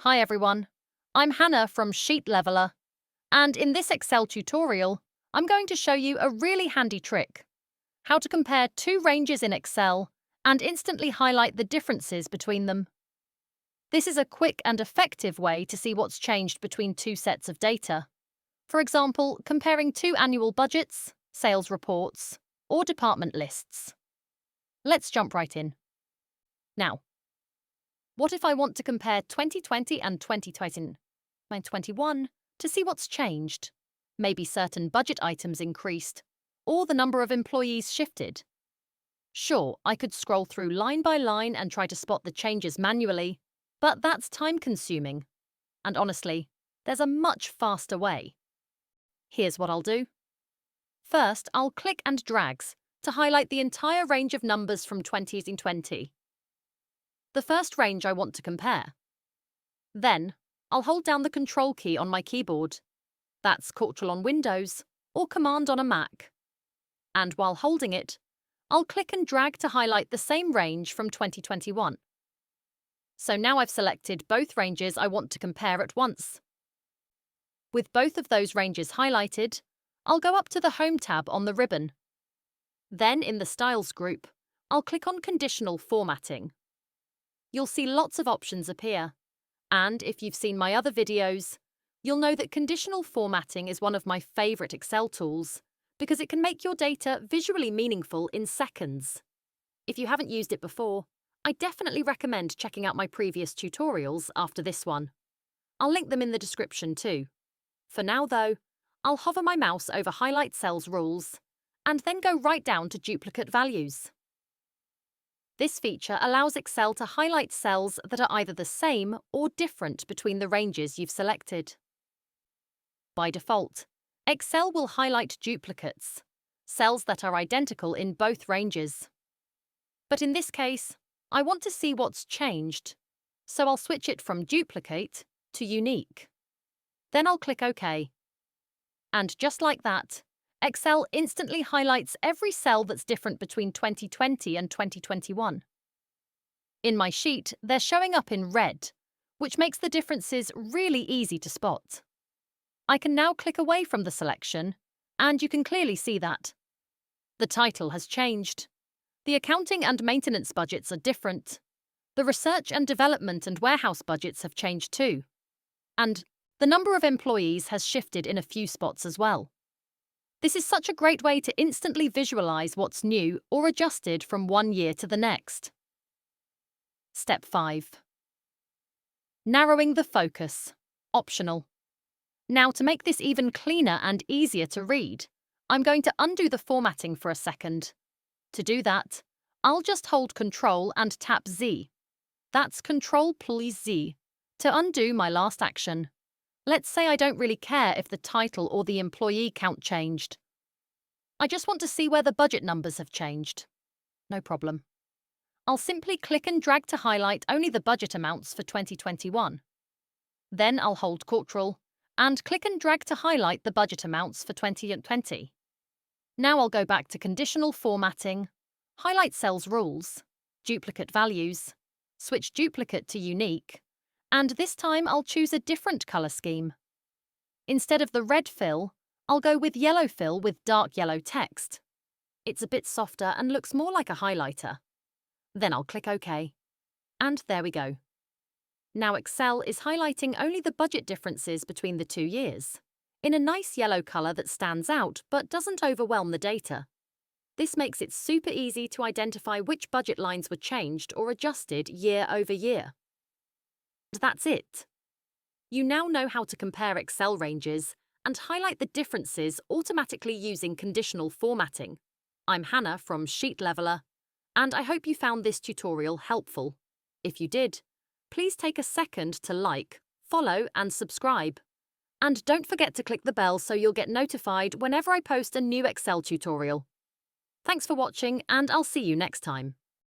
Hi everyone, I'm Hannah from Sheet Leveler, and in this Excel tutorial, I'm going to show you a really handy trick: how to compare two ranges in Excel and instantly highlight the differences between them. This is a quick and effective way to see what's changed between two sets of data. For example, comparing two annual budgets, sales reports, or department lists. Let's jump right in. Now, what if I want to compare 2020 and 2021 to see what's changed? Maybe certain budget items increased, or the number of employees shifted. Sure, I could scroll through line by line and try to spot the changes manually, but that's time-consuming. And honestly, there's a much faster way. Here's what I'll do. First, I'll click and drag to highlight the entire range of numbers from 2020. The first range I want to compare. Then, I'll hold down the Control key on my keyboard. That's Ctrl on Windows or Command on a Mac. And while holding it, I'll click and drag to highlight the same range from 2021. So now I've selected both ranges I want to compare at once. With both of those ranges highlighted, I'll go up to the Home tab on the ribbon. Then in the Styles group, I'll click on Conditional Formatting. You'll see lots of options appear, and if you've seen my other videos, you'll know that conditional formatting is one of my favourite Excel tools because it can make your data visually meaningful in seconds. If you haven't used it before, I definitely recommend checking out my previous tutorials after this one. I'll link them in the description too. For now though, I'll hover my mouse over Highlight Cells rules and then go right down to Duplicate Values. This feature allows Excel to highlight cells that are either the same or different between the ranges you've selected. By default, Excel will highlight duplicates, cells that are identical in both ranges. But in this case, I want to see what's changed, so I'll switch it from Duplicate to Unique. Then I'll click OK. And just like that, Excel instantly highlights every cell that's different between 2020 and 2021. In my sheet, they're showing up in red, which makes the differences really easy to spot. I can now click away from the selection, and you can clearly see that. The title has changed. The accounting and maintenance budgets are different. The research and development and warehouse budgets have changed too. And the number of employees has shifted in a few spots as well. This is such a great way to instantly visualize what's new or adjusted from one year to the next. Step 5. Narrowing the focus. Optional. Now, to make this even cleaner and easier to read, I'm going to undo the formatting for a second. To do that, I'll just hold Ctrl and tap Z. That's Ctrl plus Z to undo my last action. Let's say I don't really care if the title or the employee count changed. I just want to see where the budget numbers have changed. No problem. I'll simply click and drag to highlight only the budget amounts for 2021. Then I'll hold Ctrl and click and drag to highlight the budget amounts for 2020. Now I'll go back to Conditional Formatting, Highlight Cells Rules, Duplicate Values, switch Duplicate to Unique, and this time I'll choose a different colour scheme. Instead of the red fill, I'll go with yellow fill with dark yellow text. It's a bit softer and looks more like a highlighter. Then I'll click OK. And there we go. Now Excel is highlighting only the budget differences between the 2 years, in a nice yellow colour that stands out but doesn't overwhelm the data. This makes it super easy to identify which budget lines were changed or adjusted year over year. And that's it. You now know how to compare Excel ranges and highlight the differences automatically using conditional formatting. I'm Hannah from Sheet Leveler, and I hope you found this tutorial helpful. If you did, please take a second to like, follow, and subscribe. And don't forget to click the bell so you'll get notified whenever I post a new Excel tutorial. Thanks for watching, and I'll see you next time.